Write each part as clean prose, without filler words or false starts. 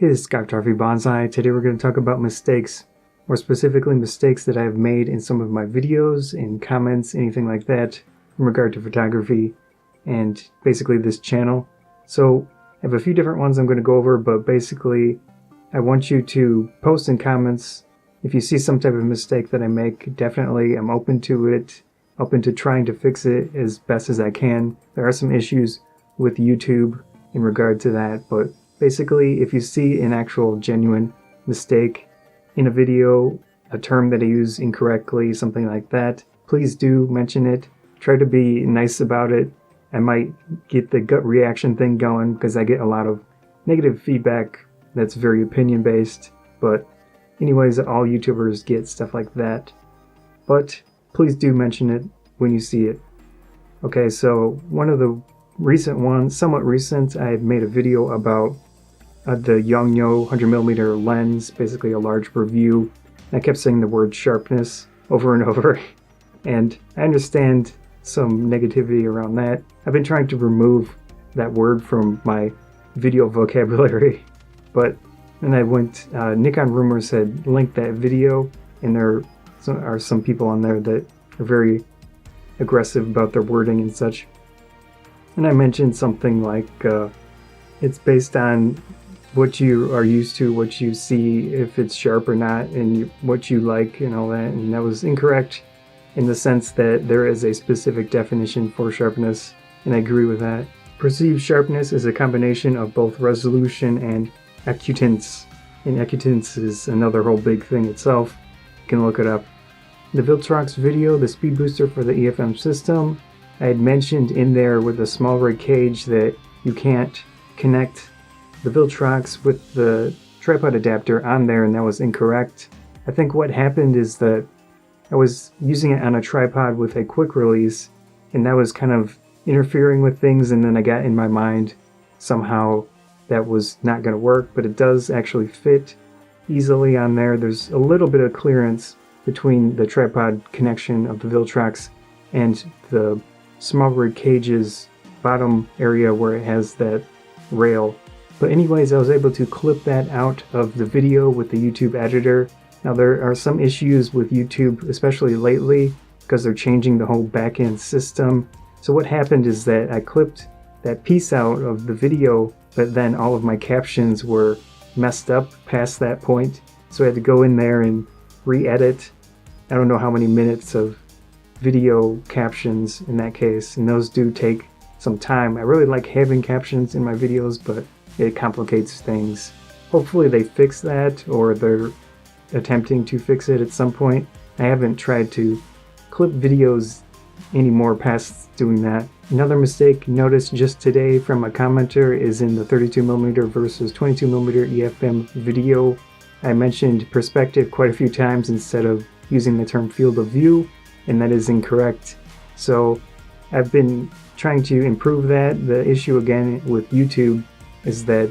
Hey, this is Scott Tarvey Bonsai. Today we're going to talk about mistakes, more specifically mistakes that I've made in some of my videos, in comments, anything like that in regard to photography and basically this channel. So I have a few different ones I'm going to go over, but basically I want you to post in comments if you see some type of mistake that I make. Definitely I'm open to it, open to trying to fix it as best as I can. There are some issues with YouTube in regard to that, but basically, if you see an actual genuine mistake in a video, a term that I use incorrectly, something like that, please do mention it. Try to be nice about it. I might get the gut reaction thing going because I get a lot of negative feedback that's very opinion based. But anyways, all YouTubers get stuff like that. But please do mention it when you see it. Okay, so one of the recent ones, somewhat recent, I had made a video about the Yongnuo 100mm lens, basically a large review. I kept saying the word sharpness over and over, and I understand some negativity around that. I've been trying to remove that word from my video vocabulary, but then I went, Nikon Rumors had linked that video, and there are some people on there that are very aggressive about their wording and such. And I mentioned something like, it's based on what you are used to, what you see, if it's sharp or not, and what you like and all that. And that was incorrect in the sense that there is a specific definition for sharpness, and I agree with that. Perceived sharpness is a combination of both resolution and acutance. And acutance is another whole big thing itself. You can look it up. The Viltrox video, the speed booster for the EFM system, I had mentioned in there with the small rig cage that you can't connect the Viltrox with the tripod adapter on there, and that was incorrect. I think what happened is that I was using it on a tripod with a quick release, and that was kind of interfering with things, and then I got in my mind somehow that was not going to work, but it does actually fit easily on there. There's a little bit of clearance between the tripod connection of the Viltrox and the small rig cage's bottom area where it has that rail. But anyways, I was able to clip that out of the video with the YouTube editor. Now there are some issues with YouTube, especially lately, because they're changing the whole backend system. So what happened is that I clipped that piece out of the video, but then all of my captions were messed up past that point. So I had to go in there and re-edit. I don't know how many minutes of video captions in that case, and those do take some time. I really like having captions in my videos, but it complicates things. Hopefully they fix that, or they're attempting to fix it at some point. I haven't tried to clip videos anymore past doing that. Another mistake noticed just today from a commenter is in the 32mm versus 22mm EFM video. I mentioned perspective quite a few times instead of using the term field of view, and that is incorrect. So I've been trying to improve that. The issue again with YouTube is that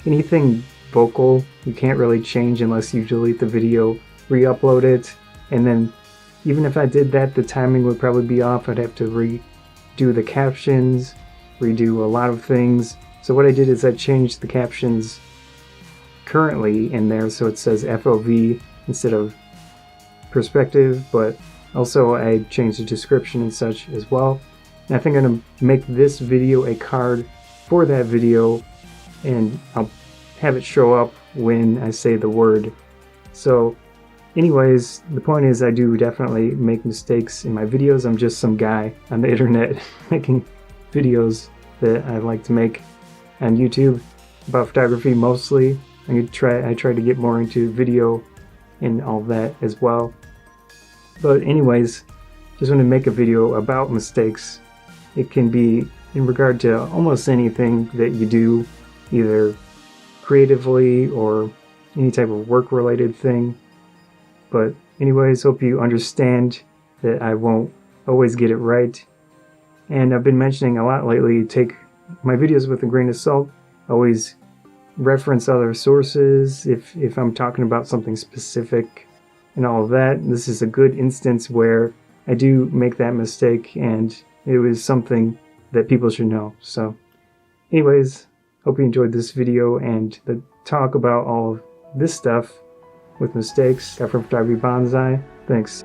anything vocal you can't really change unless you delete the video, re-upload it, and then even if I did that, the timing would probably be off. I'd have to redo the captions, redo a lot of things. So what I did is I changed the captions currently in there so it says FOV instead of perspective, but also I changed the description and such as well. And I think I'm going to make this video a card for that video, and I'll have it show up when I say the word. So anyways, the point is I do definitely make mistakes in my videos. I'm just some guy on the internet making videos that I like to make on YouTube about photography mostly. I try to get more into video and all that as well. But anyways, just want to make a video about mistakes. It can be in regard to almost anything that you do, either creatively or any type of work-related thing. But anyways, hope you understand that I won't always get it right. And I've been mentioning a lot lately, take my videos with a grain of salt. Always reference other sources if I'm talking about something specific and all of that. This is a good instance where I do make that mistake, and it was something that people should know. So anyways, Hope you enjoyed this video and the talk about all of this stuff with mistakes got from Photography Bonsai. Thanks.